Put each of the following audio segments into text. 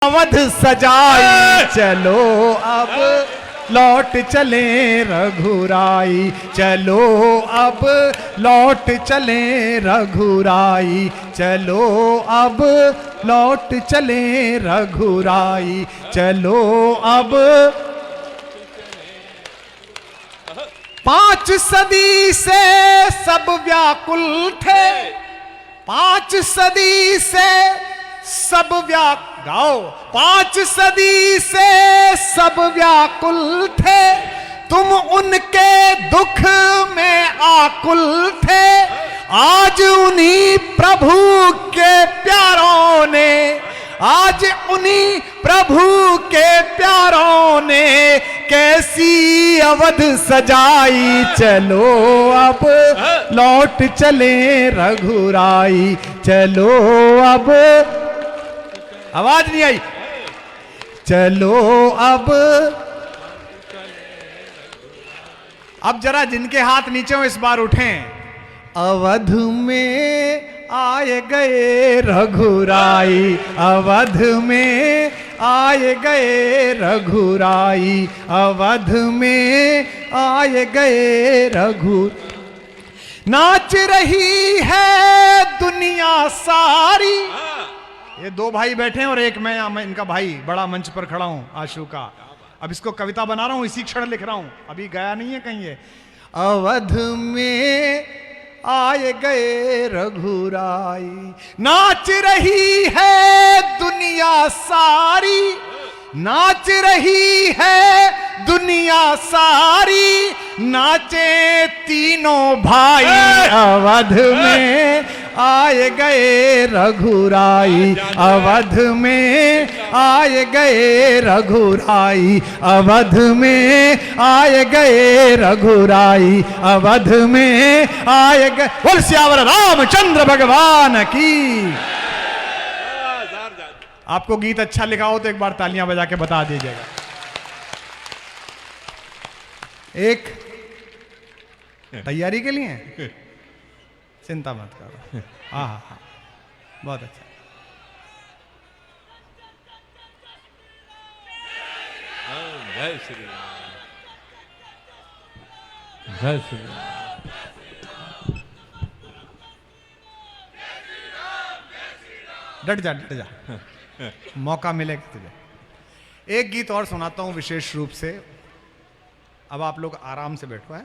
अवध सजाई चलो अब लौट चले रघुराई, चलो अब लौट चले रघुराई, चलो अब लौट चले रघुराई, चलो अब। 5 सदी से सब व्याकुल थे, 5 सदी से सब गाओ 5 सदी से सब व्याकुल थे, तुम उनके दुख में आकुल थे। आज उन्हीं प्रभु के प्यारों ने, आज उन्हीं प्रभु के प्यारों ने कैसी अवध सजाई, चलो अब लौट चले रघुराई, चलो अब। आवाज नहीं आई। चलो अब जरा जिनके हाथ नीचे हो इस बार उठें। अवध में आए गए रघुराई, अवध में आए गए रघुराई, अवध में आए गए रघु। नाच रही है दुनिया सारी। ये 2 भाई बैठे हैं और एक मैं इनका भाई बड़ा मंच पर खड़ा हूं आशु का। अब इसको कविता बना रहा हूं, इसी क्षण लिख रहा हूं, अभी गया नहीं है कहीं ये। अवध में आए गए रघुराई, नाच रही है दुनिया सारी, नाच रही है दुनिया सारी, नाचे तीनों भाई। अवध में आए गए रघुराई, अवध में आए गए रघुराई, अवध में आए गए रघुराई, अवध में आए गए। बोल सियावर रामचंद्र भगवान की। आपको गीत अच्छा लिखा हो तो एक बार तालियां बजा के बता दीजिएगा। एक तैयारी के लिए चिंता मत करो। हाँ, बहुत अच्छा। जय श्री राम, जय श्री राम। डट जा मौका मिलेगा तुझे। एक गीत और सुनाता हूं विशेष रूप से। अब आप लोग आराम से बैठो है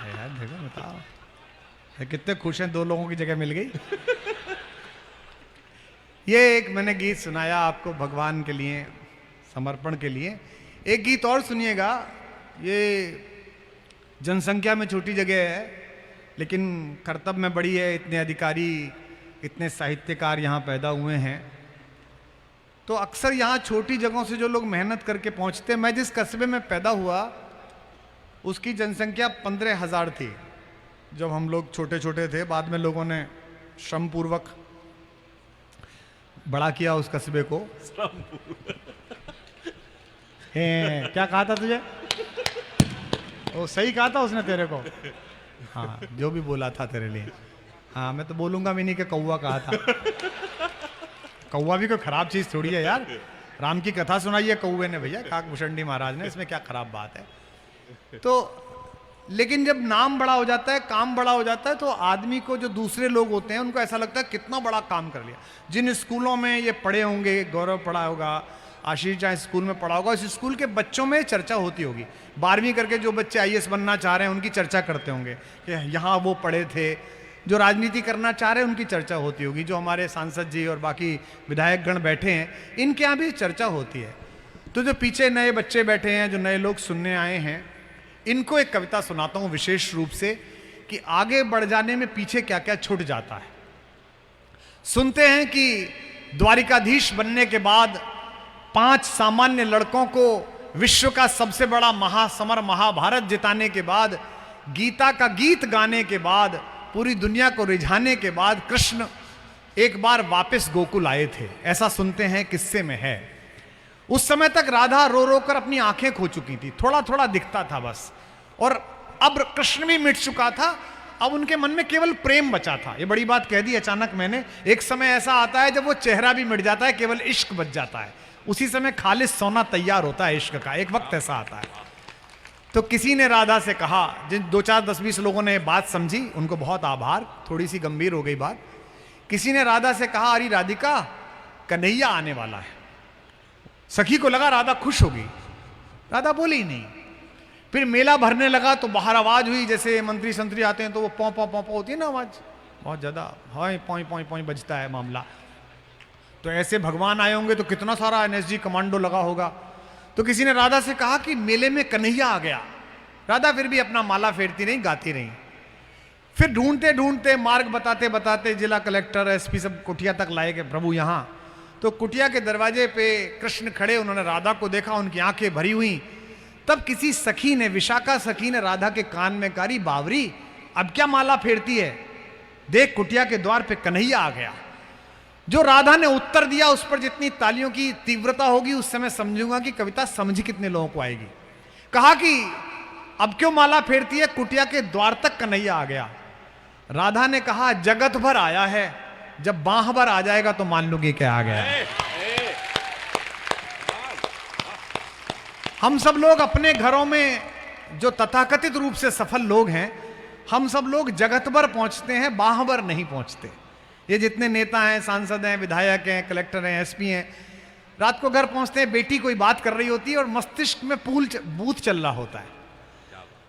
यार। देखो बताओ कितने खुश हैं, 2 लोगों की जगह मिल गई। ये एक मैंने गीत सुनाया आपको भगवान के लिए, समर्पण के लिए। एक गीत और सुनिएगा। ये जनसंख्या में छोटी जगह है लेकिन कर्तव्य में बड़ी है। इतने अधिकारी, इतने साहित्यकार यहाँ पैदा हुए हैं, तो अक्सर यहाँ छोटी जगहों से जो लोग मेहनत करके पहुँचते। मैं जिस कस्बे में पैदा हुआ उसकी जनसंख्या 15,000 थी जब हम लोग छोटे छोटे थे। बाद में लोगों ने श्रम पूर्वक बड़ा किया उस कस्बे को। क्या कहा था तुझे? वो सही कहा था उसने तेरे को। हाँ, जो भी बोला था तेरे लिए। हाँ, मैं तो बोलूंगा भी नहीं कि कौवा कहा था। कौवा भी कोई खराब चीज थोड़ी है यार। राम की कथा सुनाई है कौवे ने भैया, काकभूषणी महाराज ने, इसमें क्या खराब बात है। तो लेकिन जब नाम बड़ा हो जाता है, काम बड़ा हो जाता है, तो आदमी को, जो दूसरे लोग होते हैं, उनको ऐसा लगता है कितना बड़ा काम कर लिया। जिन स्कूलों में ये पढ़े होंगे, गौरव पढ़ा होगा, आशीष जहाँ स्कूल में पढ़ा होगा, उस स्कूल के बच्चों में चर्चा होती होगी। 12वीं करके जो बच्चे IAS बनना चाह रहे हैं उनकी चर्चा करते होंगे कि यहाँ वो पढ़े थे। जो राजनीति करना चाह रहे हैं उनकी चर्चा होती होगी। जो हमारे सांसद जी और बाकी विधायकगण बैठे हैं, इनके यहाँ भी चर्चा होती है। तो जो पीछे नए बच्चे बैठे हैं, जो नए लोग सुनने आए हैं, इनको एक कविता सुनाता हूँ विशेष रूप से, कि आगे बढ़ जाने में पीछे क्या क्या छूट जाता है। सुनते हैं कि द्वारिकाधीश बनने के बाद 5 सामान्य लड़कों को विश्व का सबसे बड़ा महासमर महाभारत जिताने के बाद, गीता का गीत गाने के बाद, पूरी दुनिया को रिझाने के बाद कृष्ण एक बार वापस गोकुल आए थे। ऐसा सुनते हैं, किस्से में है। उस समय तक राधा रो रो कर अपनी आंखें खो चुकी थी, थोड़ा थोड़ा दिखता था बस। और अब कृष्ण भी मिट चुका था अब उनके मन में केवल प्रेम बचा था। ये बड़ी बात कह दी अचानक मैंने। एक समय ऐसा आता है जब वो चेहरा भी मिट जाता है, केवल इश्क बच जाता है। उसी समय खालिस सोना तैयार होता है इश्क का। एक वक्त ऐसा आता है। तो किसी ने राधा से कहा, जिन 2 4 10 20 लोगों ने बात समझी, उनको बहुत आभार, थोड़ी सी गंभीर हो गई बात। किसी ने राधा से कहा, अरे राधिका, कन्हैया आने वाला है। सखी को लगा राधा खुश होगी, राधा बोली ही नहीं। फिर मेला भरने लगा तो बाहर आवाज हुई, जैसे मंत्री संतरी आते हैं तो वो पौ पौ पौ पौ होती है ना आवाज, बहुत ज्यादा हाय पॉई पॉई पॉई बजता है मामला। तो ऐसे भगवान आए होंगे तो कितना सारा एनएसजी कमांडो लगा होगा। तो किसी ने राधा से कहा कि मेले में कन्हैया आ गया। राधा फिर भी अपना माला फेरती रही, गाती रही। फिर ढूंढते ढूंढते, मार्ग बताते बताते जिला कलेक्टर एसपी सब कुटिया तक लाए कि प्रभु यहाँ। तो कुटिया के दरवाजे पे कृष्ण खड़े, उन्होंने राधा को देखा, उनकी आंखें भरी हुई। तब किसी सखी ने, विशाखा सखी ने राधा के कान में कहा, बावरी अब क्या माला फेरती है, देख कुटिया के द्वार पे कन्हैया आ गया। जो राधा ने उत्तर दिया उस पर जितनी तालियों की तीव्रता होगी उस समय समझूंगा कि कविता समझ कितने लोगों को आएगी। कहा कि अब क्यों माला फेरती है, कुटिया के द्वार तक कन्हैया आ गया। राधा ने कहा, जगत भर आया है, जब बाह भर आ जाएगा तो मान लूंगी क्या आ गया। हम सब लोग अपने घरों में जो तथाकथित रूप से सफल लोग हैं, हम सब लोग जगत भर पहुंचते हैं, बाह भर नहीं पहुंचते। ये जितने नेता हैं, सांसद हैं, विधायक हैं, कलेक्टर हैं, एसपी हैं, रात को घर पहुंचते हैं, बेटी कोई बात कर रही होती है और मस्तिष्क में बूथ चल रहा होता है।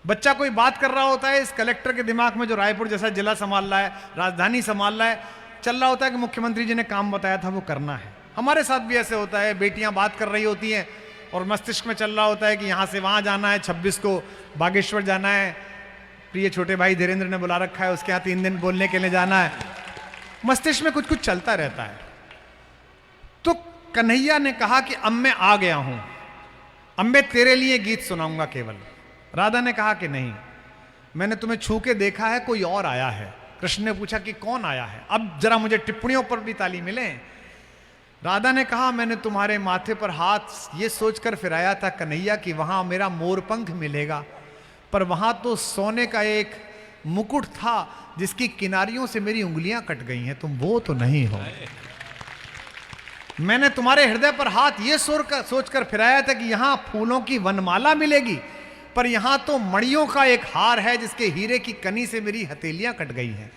बच्चा कोई बात कर रहा होता है, इस कलेक्टर के दिमाग में जो रायपुर जैसा जिला संभाल रहा है, राजधानी संभाल रहा है, चल रहा होता है कि मुख्यमंत्री जी ने काम बताया था वो करना है। हमारे साथ भी ऐसे होता है, बेटियां बात कर रही होती हैं और मस्तिष्क में चल रहा होता है कि यहाँ से वहाँ जाना है, 26 को बागेश्वर जाना है, प्रिय छोटे भाई धीरेन्द्र ने बुला रखा है, उसके यहाँ 3 दिन बोलने के लिए जाना है। मस्तिष्क में कुछ कुछ चलता रहता है। तो कन्हैया ने कहा कि अब मैं आ गया हूं, अब मैं तेरे लिए गीत सुनाऊंगा केवल। राधा ने कहा कि नहीं, मैंने तुम्हें छू के देखा है, कोई और आया है। कृष्ण ने पूछा कि कौन आया है, अब जरा मुझे टिप्पणियों पर भी ताली मिले। राधा ने कहा, मैंने तुम्हारे माथे पर हाथ ये सोचकर फिराया था कन्हैया कि वहां मेरा मोरपंख मिलेगा, पर वहां तो सोने का एक मुकुट था जिसकी किनारियों से मेरी उंगलियां कट गई हैं, तुम वो तो नहीं हो। मैंने तुम्हारे हृदय पर हाथ ये सोचकर फिराया था कि यहां फूलों की वनमाला मिलेगी, पर यहां तो मणियों का एक हार है जिसके हीरे की कनी से मेरी हथेलियां कट गई हैं।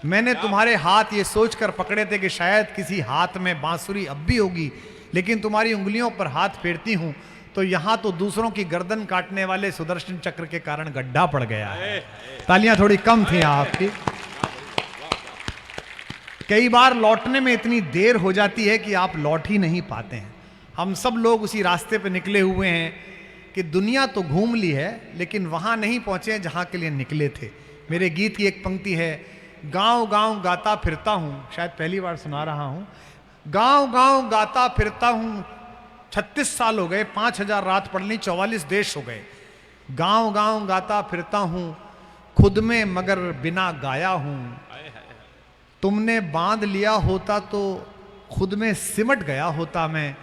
मैंने तुम्हारे हाथ ये सोचकर पकड़े थे कि शायद किसी हाथ में बांसुरी अब भी होगी, लेकिन तुम्हारी उंगलियों पर हाथ फेरती हूं तो यहां तो दूसरों की गर्दन काटने वाले सुदर्शन चक्र के कारण गड्ढा पड़ गया है। तालियां थोड़ी कम थी आपकी। कई बार लौटने में इतनी देर हो जाती है कि आप लौट ही नहीं पाते हैं। हम सब लोग उसी रास्ते पे निकले हुए हैं कि दुनिया तो घूम ली है लेकिन वहां नहीं पहुंचे जहां के लिए निकले थे। मेरे गीत की एक पंक्ति है, गांव गांव गाता फिरता हूं, शायद पहली बार सुना रहा हूं। गांव गांव गाता फिरता हूं, 36 साल हो गए, 5000 रात पढ़ ली, 44 देश हो गए। गांव गांव गाता फिरता हूं, खुद में मगर बिना गाया हूं। तुमने बांध लिया होता तो खुद में सिमट गया होता मैं,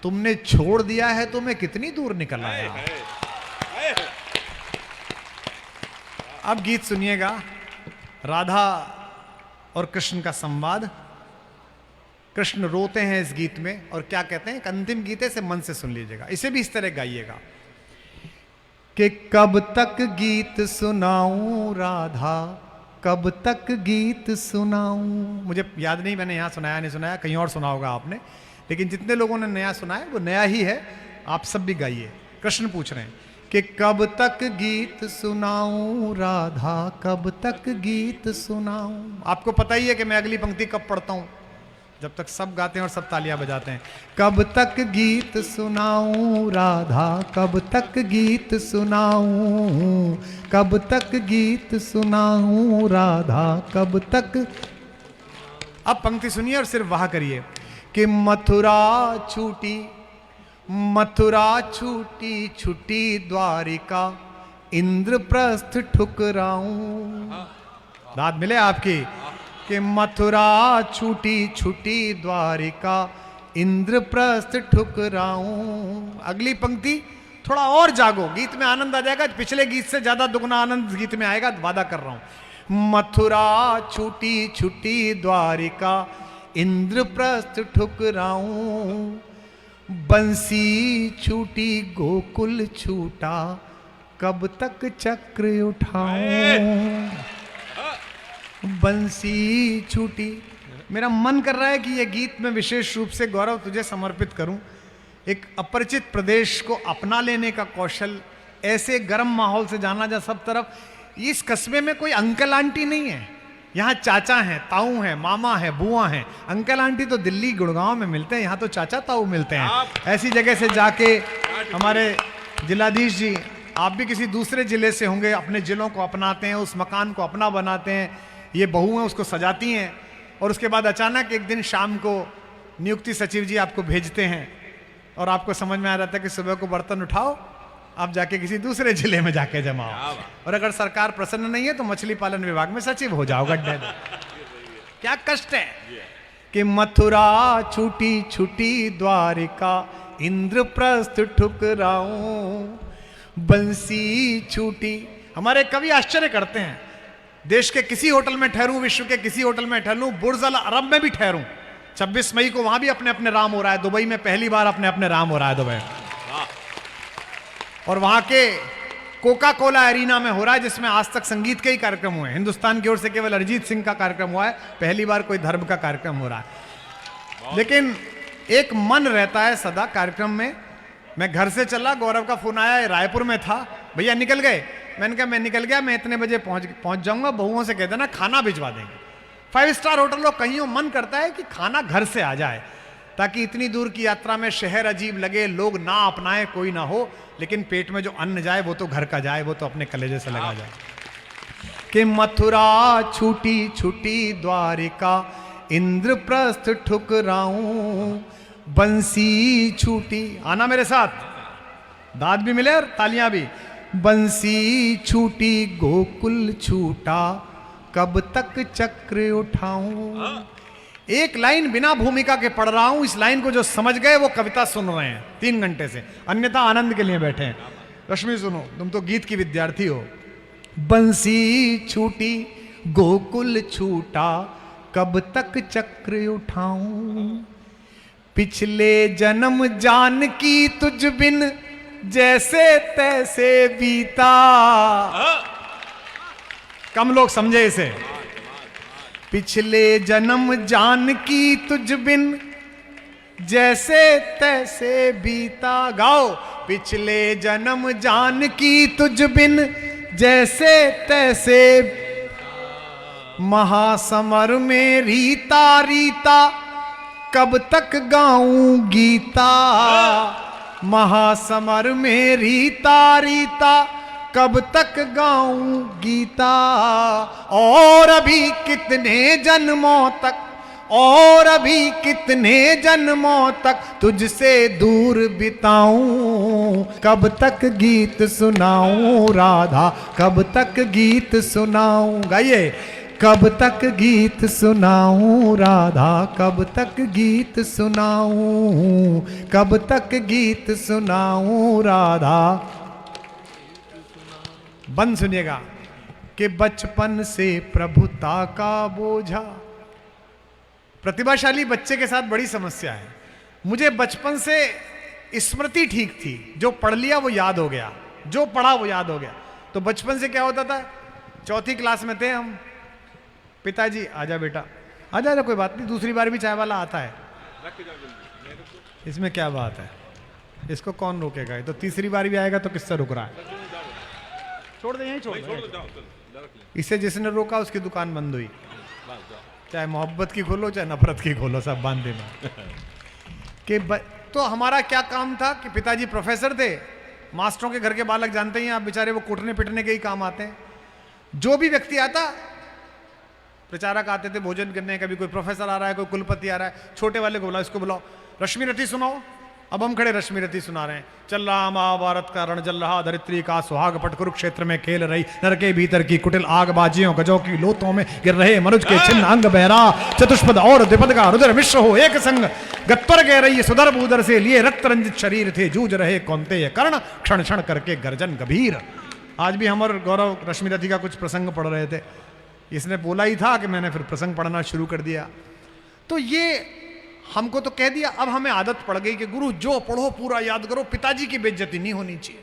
तुमने छोड़ दिया है तो मैं कितनी दूर निकल आया। अब गीत सुनिएगा, राधा और कृष्ण का संवाद। कृष्ण रोते हैं इस गीत में और क्या कहते हैं, एक अंतिम गीत है, से मन से सुन लीजिएगा, इसे भी इस तरह गाइएगा कि कब तक गीत सुनाऊं राधा, कब तक गीत सुनाऊं। मुझे याद नहीं मैंने यहां सुनाया नहीं सुनाया, कहीं और सुना होगा आपने, लेकिन जितने लोगों ने नया सुना है वो नया ही है। आप सब भी गाइए। कृष्ण पूछ रहे हैं कि कब तक गीत सुनाऊं राधा, कब तक गीत सुनाऊं। आपको पता ही है कि मैं अगली पंक्ति कब पढ़ता हूं, जब तक सब गाते हैं और सब तालियां बजाते हैं। कब तक गीत सुनाऊं राधा, कब तक गीत सुनाऊं, कब तक गीत सुनाऊं राधा, कब तक। अब पंक्ति सुनिए और सिर्फ वाह करिए कि मथुरा छूटी, मथुरा छूटी छुटी द्वारिका, इंद्रप्रस्थ ठुकराऊं। दाद मिले आपकी कि मथुरा छूटी छुटी द्वारिका, इंद्रप्रस्थ ठुकराऊं। अगली पंक्ति थोड़ा और जागो, गीत में आनंद आ जाएगा, पिछले गीत से ज्यादा दुगना आनंद गीत में आएगा, वादा कर रहा हूं। मथुरा छूटी छूटी द्वारिका, इंद्रप्रस्थ ठुकराऊं। बंसी छूटी गोकुल छूटा, कब तक चक्र उठाऊं। बंसी छूटी। मेरा मन कर रहा है कि यह गीत मैं विशेष रूप से गौरव तुझे समर्पित करूं। एक अपरिचित प्रदेश को अपना लेने का कौशल, ऐसे गर्म माहौल से जाना जा सब तरफ। इस कस्बे में कोई अंकल आंटी नहीं है, यहाँ चाचा हैं, ताऊ हैं, मामा है, बुआ हैं। अंकल आंटी तो दिल्ली गुड़गांव में मिलते हैं, यहाँ तो चाचा ताऊ मिलते हैं। ऐसी जगह से जाके हमारे जिलाधीश जी, आप भी किसी दूसरे जिले से होंगे, अपने जिलों को अपनाते हैं, उस मकान को अपना बनाते हैं। ये बहू हैं, उसको सजाती हैं, और उसके बाद अचानक एक दिन शाम को नियुक्ति सचिव जी आपको भेजते हैं, और आपको समझ में आ जाता है कि सुबह को बर्तन उठाओ, आप जाके किसी दूसरे जिले में जाके जमाओ, और अगर सरकार प्रसन्न नहीं है तो मछली पालन विभाग में सचिव हो जाओ गड्ढे में। क्या कष्ट है कि मथुरा छूटी छूटी द्वारिका, इंद्रप्रस्थ ठुकराऊं। बंसी छूटी। हमारे कवि आश्चर्य करते हैं, देश के किसी होटल में ठहरूं, विश्व के किसी होटल में ठहरूं, बुर्ज अल अरब में भी ठहरूं, 26 मई को वहां भी अपने अपने राम हो रहा है। दुबई में पहली बार अपने अपने राम हो रहा है दुबई, और वहां के कोका कोला एरिना में हो रहा है, जिसमें आज तक संगीत के ही कार्यक्रम हुए हैं। हिंदुस्तान की ओर से केवल अरिजीत सिंह का कार्यक्रम हुआ है, पहली बार कोई धर्म का कार्यक्रम हो रहा है। लेकिन एक मन रहता है सदा कार्यक्रम में। मैं घर से चला, गौरव का फोन आया, रायपुर में था, भैया निकल गए। मैंने कहा मैं निकल गया, मैं इतने बजे पहुंच जाऊंगा, बहुओं से कह देना खाना भिजवा देंगे। 5 स्टार होटल हो, कहीं मन करता है कि खाना घर से आ जाए, ताकि इतनी दूर की यात्रा में शहर अजीब लगे, लोग ना अपनाए, कोई ना हो, लेकिन पेट में जो अन्न जाए वो तो घर का जाए, वो तो अपने कलेजे से लगा जाए। कि मथुरा छूटी छूटी द्वारिका, इंद्रप्रस्थ ठुकराऊं। बंसी छूटी। आना मेरे साथ, दाद भी मिले और तालियां भी। बंसी छूटी गोकुल छूटा, कब तक चक्र उठाऊं। एक लाइन बिना भूमिका के पढ़ रहा हूं, इस लाइन को जो समझ गए वो कविता सुन रहे हैं 3 घंटे से, अन्यथा आनंद के लिए बैठे हैं। रश्मि सुनो, तुम तो गीत की विद्यार्थी हो। बंसी छूटी गोकुल छूटा, कब तक चक्र उठाऊं। पिछले जन्म जान की तुझ बिन, जैसे तैसे बीता। कम लोग समझे इसे। पिछले जन्म जान की तुझ बिन, जैसे तैसे बीता। गाओ। पिछले जन्म जान की तुझ बिन, जैसे तैसे। महासमर में रीता रीता, कब तक गाऊं गीता। महासमर में रीता रीता, कब तक गाऊं गीता। और अभी कितने जन्मों तक, और अभी कितने जन्मों तक तुझसे दूर बिताऊं। कब तक गीत सुनाऊं राधा, कब तक गीत सुनाऊं। गाइए। कब तक गीत सुनाऊं राधा, कब तक गीत सुनाऊं। कब तक गीत सुनाऊं राधा। बंद सुनिएगा कि बचपन से प्रभुता का बोझा। प्रतिभाशाली बच्चे के साथ बड़ी समस्या है। मुझे बचपन से स्मृति ठीक थी, जो पढ़ लिया वो याद हो गया, जो पढ़ा वो याद हो गया। तो बचपन से क्या होता था, 4th क्लास में थे हम, पिताजी आजा बेटा, आजा आजा, कोई बात नहीं, दूसरी बार भी चाय वाला आता है, इसमें क्या बात है, इसको कौन रोकेगा, ये तो तीसरी बार भी आएगा तो किससे रुक रहा है। छोड़ दे, यहीं छोड़ दे। इसे जिसने रोका उसकी दुकान बंद हुई, चाहे मोहब्बत की खोलो चाहे नफरत की खोलो, सब बांध देना। कि तो हमारा क्या काम था कि पिताजी प्रोफेसर थे, मास्टरों के घर के बालक जानते ही आप, बेचारे वो कूटने पिटने के ही काम आते हैं। जो भी व्यक्ति आता, प्रचारक आते थे भोजन करने, कभी कोई प्रोफेसर आ रहा है, कोई कुलपति आ रहा है, छोटे वाले को बुलाओ, इसको बुलाओ, रश्मि रथी सुनाओ। अब हम खड़े रश्मि रथी सुना रहे हैं। चल रहा महाभारत का रण जल रहा, धरित्री का सुहाग पट, कुरुक्षेत्र में खेल रही नर के भीतर की कुटिल आग, बाजियों गजों की लोथों में गिर रहे मनुज के छिन्न अंग बहरा, चतुष्पद और द्विपद का रुद्र मिश्र हो एक संग, गत्वर कह रही सुधर बूदर से लिए रक्त रंजित शरीर थे, जूझ रहे कौनते कर्ण क्षण क्षण करके गर्जन गंभीर। आज भी हम और गौरव रश्मि रथी का कुछ प्रसंग पढ़ रहे थे, इसने बोला ही था कि मैंने फिर प्रसंग पढ़ना शुरू कर दिया। तो ये हमको तो कह दिया, अब हमें आदत पड़ गई कि गुरु जो पढ़ो पूरा याद करो, पिताजी की बेइज्जती नहीं होनी चाहिए।